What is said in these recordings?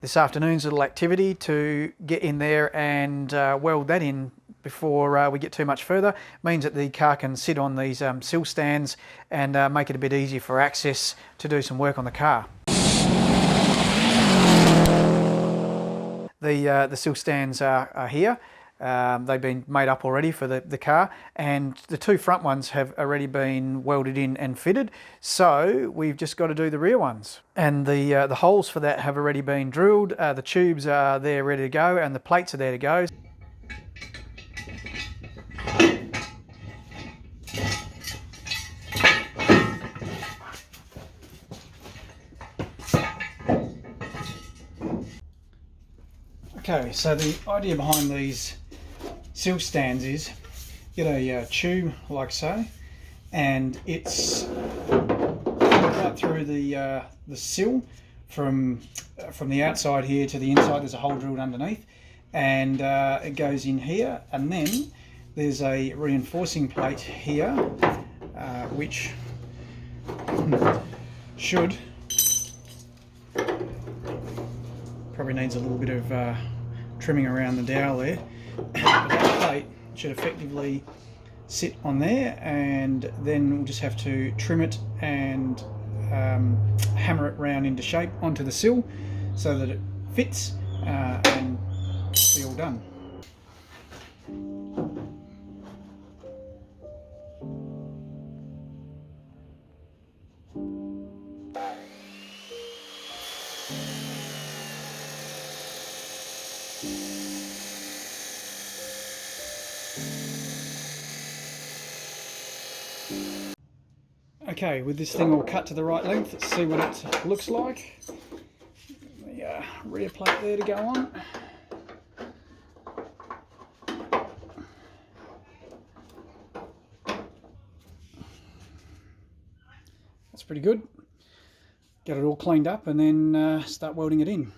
This afternoon's little activity to get in there and weld that in before we get too much further means that the car can sit on these sill stands and make it a bit easier for access to do some work on the car. The sill stands are here. They've been made up already for the car, and the two front ones have already been welded in and fitted, so we've just got to do the rear ones. And the holes for that have already been drilled, the tubes are there ready to go, and the plates are there to go. Okay, so the idea behind these sill stands is get a tube like so, and it's right through the sill from the outside here to the inside. There's a hole drilled underneath, and it goes in here, and then there's a reinforcing plate here, which should probably needs a little bit of trimming around the dowel there, but that plate should effectively sit on there, and then we'll just have to trim it and hammer it round into shape onto the sill so that it fits, and be all done. Okay, with this thing all cut to the right length, let's see what it looks like. The rear plate there to go on. That's pretty good. Get it all cleaned up and then start welding it in.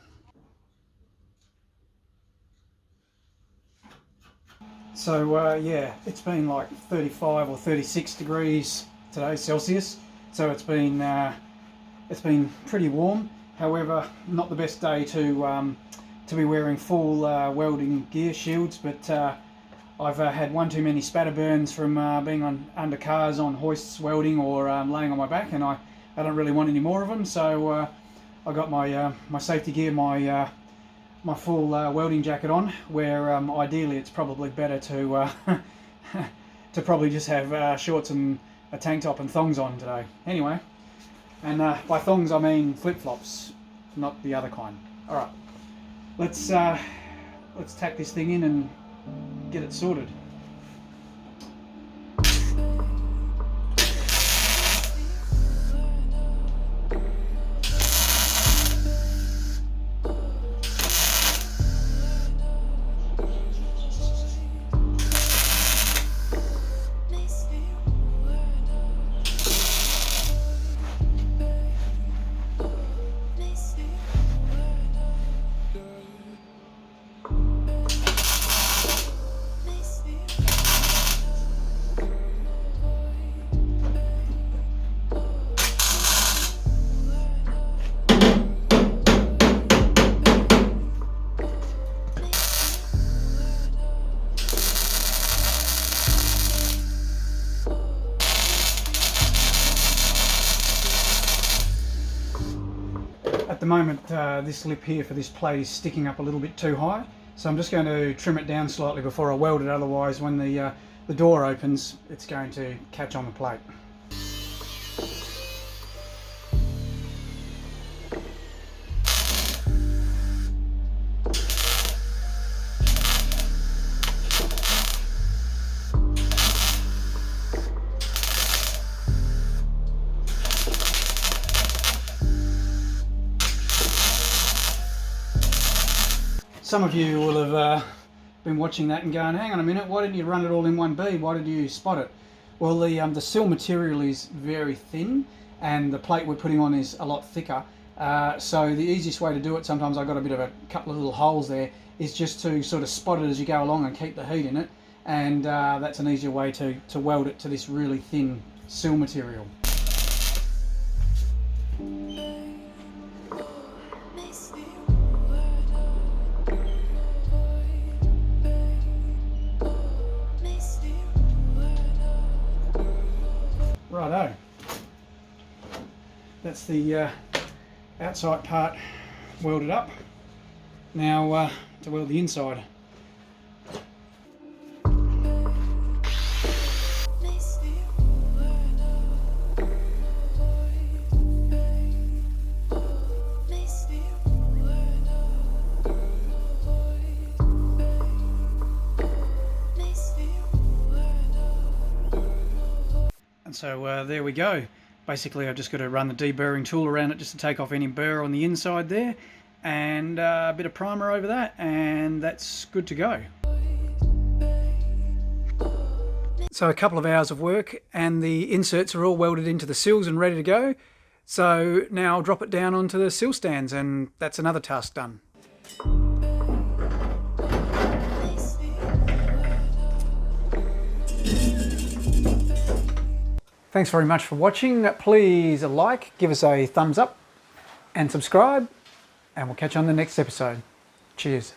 So yeah, it's been like 35 or 36 degrees today Celsius, so it's been pretty warm. However, not the best day to be wearing full welding gear shields, but I've had one too many spatter burns from being under cars on hoists welding, or laying on my back, and I don't really want any more of them. So I got my my safety gear, my full welding jacket on, where ideally it's probably better to to probably just have shorts and a tank top and thongs on today. Anyway, and by thongs I mean flip-flops, not the other kind. All right, let's tack this thing in and get it sorted. At the moment, this lip here for this plate is sticking up a little bit too high, so I'm just going to trim it down slightly before I weld it, otherwise when the door opens it's going to catch on the plate. Some of you will have been watching that and going, hang on a minute, why didn't you run it all in one bead? Why did you spot it? Well, the sill material is very thin, and the plate we're putting on is a lot thicker. So the easiest way to do it, sometimes I've got a bit of a couple of little holes there, is just to sort of spot it as you go along and keep the heat in it. And that's an easier way to weld it to this really thin sill material. that's the outside part welded up. Now to weld the inside. And so there we go. Basically I've just got to run the deburring tool around it just to take off any burr on the inside there, and a bit of primer over that, and that's good to go. So a couple of hours of work and the inserts are all welded into the sills and ready to go. So now I'll drop it down onto the sill stands, and that's another task done. Thanks very much for watching. Please like, give us a thumbs up and subscribe, and we'll catch you on the next episode. Cheers.